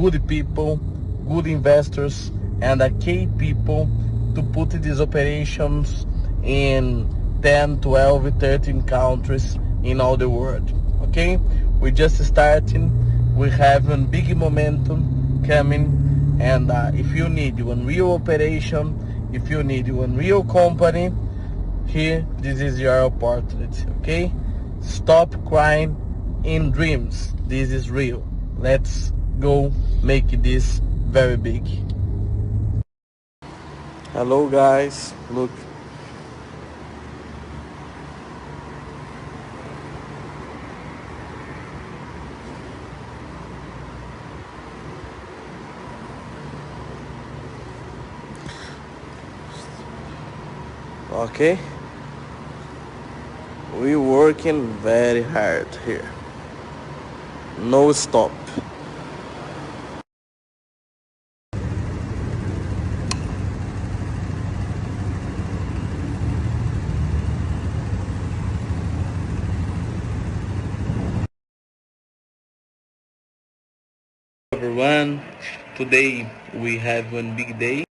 good people, good investors, and key people to put these operations in 10, 12, 13 countries in all the world. Okay, we're just starting. We have a big momentum coming, and if you need one real operation, if you need one real company, here, this is your opportunity. Okay, stop crying in dreams. This is real. Let's go make this very big. Hello guys, look. Okay, we working very hard here. No stop. Everyone, today we have one big day.